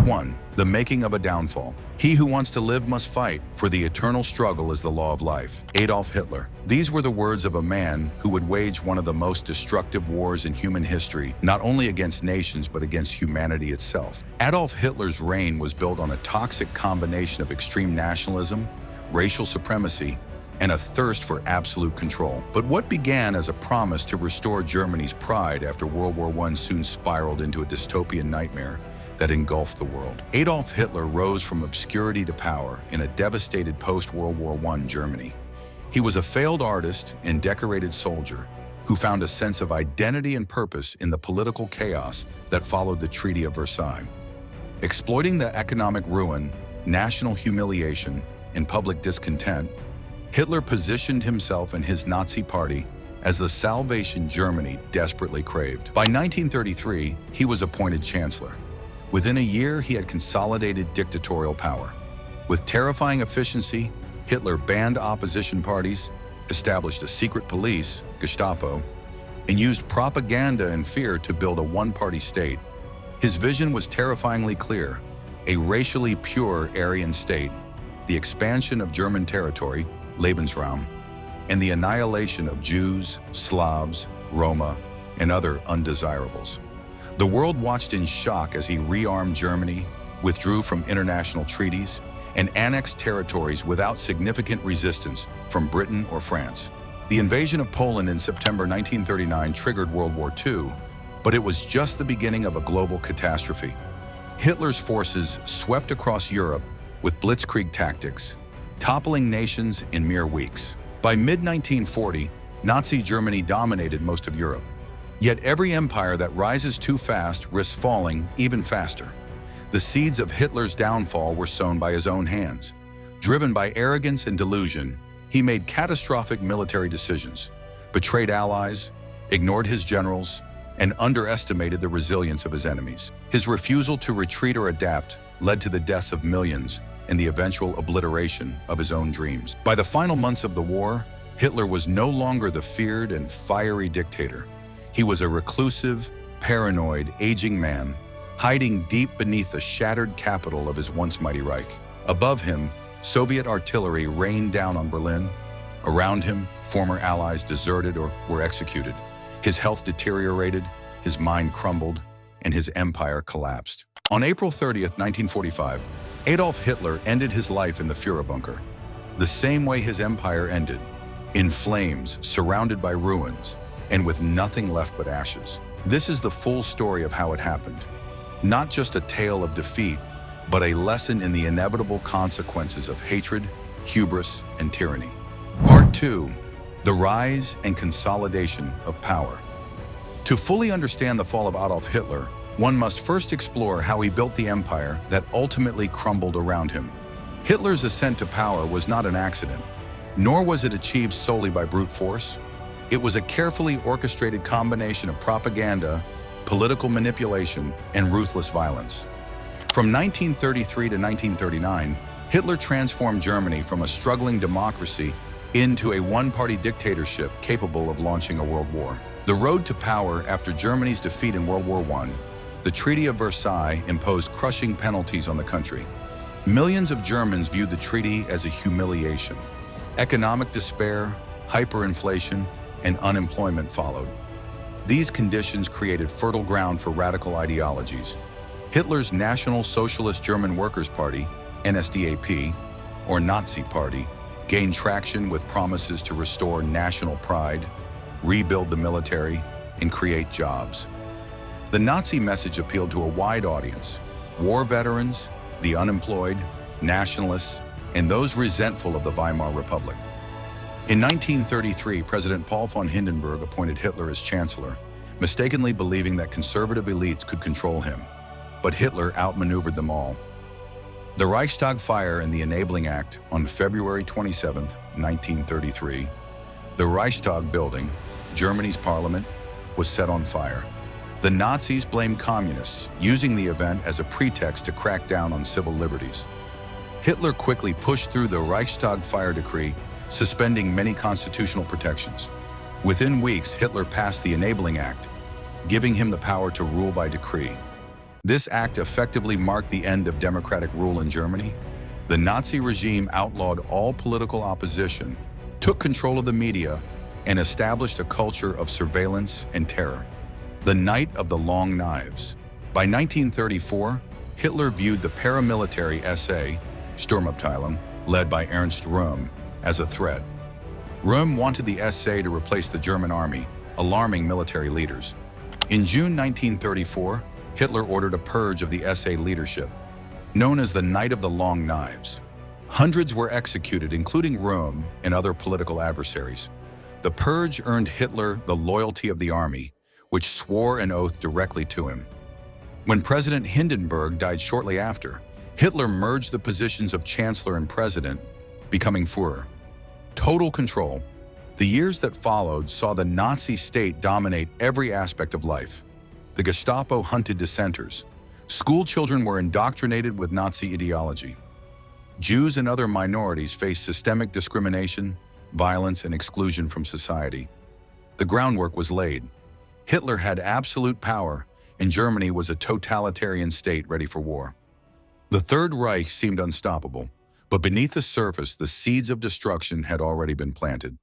1. The making of a downfall. He who wants to live must fight, for the eternal struggle is the law of life. Adolf Hitler. These were the words of a man who would wage one of the most destructive wars in human history, not only against nations but against humanity itself. Adolf Hitler's reign was built on a toxic combination of extreme nationalism, racial supremacy, and a thirst for absolute control. But what began as a promise to restore Germany's pride after World War I soon spiraled into a dystopian nightmare that engulfed the world. Adolf Hitler rose from obscurity to power in a devastated post-World War I Germany. He was a failed artist and decorated soldier who found a sense of identity and purpose in the political chaos that followed the Treaty of Versailles. Exploiting the economic ruin, national humiliation, and public discontent, Hitler positioned himself and his Nazi party as the salvation Germany desperately craved. By 1933, he was appointed chancellor. Within a year, he had consolidated dictatorial power. With terrifying efficiency, Hitler banned opposition parties, established a secret police, Gestapo, and used propaganda and fear to build a one-party state. His vision was terrifyingly clear: a racially pure Aryan state, the expansion of German territory, Lebensraum, and the annihilation of Jews, Slavs, Roma, and other undesirables. The world watched in shock as he rearmed Germany, withdrew from international treaties, and annexed territories without significant resistance from Britain or France. The invasion of Poland in September 1939 triggered World War II, but it was just the beginning of a global catastrophe. Hitler's forces swept across Europe with blitzkrieg tactics, toppling nations in mere weeks. By mid-1940, Nazi Germany dominated most of Europe. Yet every empire that rises too fast risks falling even faster. The seeds of Hitler's downfall were sown by his own hands. Driven by arrogance and delusion, he made catastrophic military decisions, betrayed allies, ignored his generals, and underestimated the resilience of his enemies. His refusal to retreat or adapt led to the deaths of millions and the eventual obliteration of his own dreams. By the final months of the war, Hitler was no longer the feared and fiery dictator. He was a reclusive, paranoid, aging man, hiding deep beneath the shattered capital of his once mighty Reich. Above him, Soviet artillery rained down on Berlin. Around him, former allies deserted or were executed. His health deteriorated, his mind crumbled, and his empire collapsed. On April 30th, 1945, Adolf Hitler ended his life in the Führerbunker, the same way his empire ended, in flames, surrounded by ruins, and with nothing left but ashes. This is the full story of how it happened. Not just a tale of defeat, but a lesson in the inevitable consequences of hatred, hubris, and tyranny. Part 2. The Rise and Consolidation of Power. To fully understand the fall of Adolf Hitler, one must first explore how he built the empire that ultimately crumbled around him. Hitler's ascent to power was not an accident, nor was it achieved solely by brute force. It was a carefully orchestrated combination of propaganda, political manipulation, and ruthless violence. From 1933 to 1939, Hitler transformed Germany from a struggling democracy into a one-party dictatorship capable of launching a world war. The road to power after Germany's defeat in World War I, the Treaty of Versailles imposed crushing penalties on the country. Millions of Germans viewed the treaty as a humiliation. Economic despair, hyperinflation, and unemployment followed. These conditions created fertile ground for radical ideologies. Hitler's National Socialist German Workers' Party, NSDAP, or Nazi Party, gained traction with promises to restore national pride, rebuild the military, and create jobs. The Nazi message appealed to a wide audience: war veterans, the unemployed, nationalists, and those resentful of the Weimar Republic. In 1933, President Paul von Hindenburg appointed Hitler as chancellor, mistakenly believing that conservative elites could control him. But Hitler outmaneuvered them all. The Reichstag fire and the Enabling Act on February 27, 1933, the Reichstag building, Germany's parliament, was set on fire. The Nazis blamed communists, using the event as a pretext to crack down on civil liberties. Hitler quickly pushed through the Reichstag fire decree, suspending many constitutional protections. Within weeks, Hitler passed the Enabling Act, giving him the power to rule by decree. This act effectively marked the end of democratic rule in Germany. The Nazi regime outlawed all political opposition, took control of the media, and established a culture of surveillance and terror. The Night of the Long Knives. By 1934, Hitler viewed the paramilitary SA, Sturmabteilung, led by Ernst Röhm, as a threat. Röhm wanted the SA to replace the German army, alarming military leaders. In June 1934, Hitler ordered a purge of the SA leadership, known as the Night of the Long Knives. Hundreds were executed, including Röhm and other political adversaries. The purge earned Hitler the loyalty of the army, which swore an oath directly to him. When President Hindenburg died shortly after, Hitler merged the positions of Chancellor and President, becoming Führer. Total control. The years that followed saw the Nazi state dominate every aspect of life. The Gestapo hunted dissenters. School children were indoctrinated with Nazi ideology. Jews and other minorities faced systemic discrimination, violence, and exclusion from society. The groundwork was laid. Hitler had absolute power, and Germany was a totalitarian state ready for war. The Third Reich seemed unstoppable, but beneath the surface, the seeds of destruction had already been planted.